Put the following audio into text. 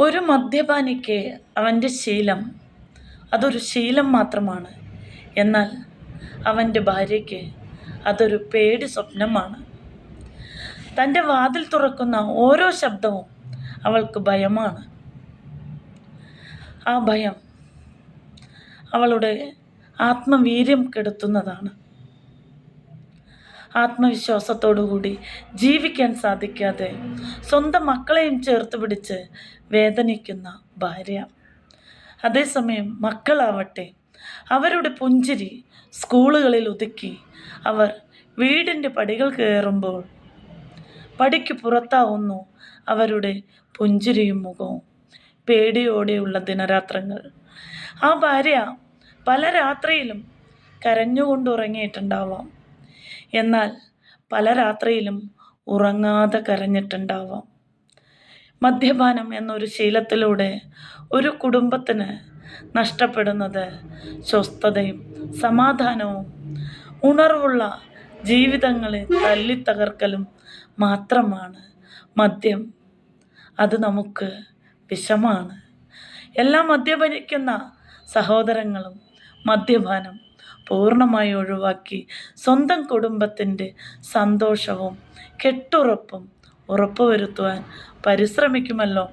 ഒരു മദ്യപാനിക്ക് അവൻ്റെ ശീലം അതൊരു ശീലം മാത്രമാണ്. എന്നാൽ അവൻ്റെ ഭാര്യയ്ക്ക് അതൊരു പേടി സ്വപ്നമാണ്. തൻ്റെ വാതിൽ തുറക്കുന്ന ഓരോ ശബ്ദവും അവൾക്ക് ഭയമാണ്. ആ ഭയം അവളുടെ ആത്മവീര്യം കെടുത്തുന്നതാണ്. ആത്മവിശ്വാസത്തോടുകൂടി ജീവിക്കാൻ സാധിക്കാതെ സ്വന്തം മക്കളെയും ചേർത്ത് പിടിച്ച് വേദനിക്കുന്ന ഭാര്യ. അതേസമയം മക്കളാവട്ടെ അവരുടെ പുഞ്ചിരി സ്കൂളുകളിൽ ഒതുക്കി അവർ വീടിൻ്റെ പടികൾ കയറുമ്പോൾ പടിക്ക് പുറത്താവുന്നു അവരുടെ പുഞ്ചിരിയും മുഖവും. പേടിയോടെയുള്ള ദിനരാത്രങ്ങൾ. ആ ഭാര്യ പല രാത്രിയിലും കരഞ്ഞുകൊണ്ടുറങ്ങിയിട്ടുണ്ടാവാം. എന്നാൽ പല രാത്രിയിലും ഉറങ്ങാതെ കരഞ്ഞിട്ടുണ്ടാവാം. മദ്യപാനം എന്നൊരു ശീലത്തിലൂടെ ഒരു കുടുംബത്തിന് നഷ്ടപ്പെടുന്നത് സ്വസ്ഥതയും സമാധാനവും ഉണർവുള്ള ജീവിതങ്ങളെ തല്ലിത്തകർക്കലും മാത്രമാണ്. മദ്യം അത് നമുക്ക് വിഷമാണ്. എല്ലാ മദ്യപിക്കുന്ന സഹോദരങ്ങളും മദ്യപാനം പൂർണ്ണമായി ഒഴിവാക്കി സ്വന്തം കുടുംബത്തിൻ്റെ സന്തോഷവും കെട്ടുറപ്പും ഉറപ്പുവരുത്തുവാൻ പരിശ്രമിക്കുമല്ലോ.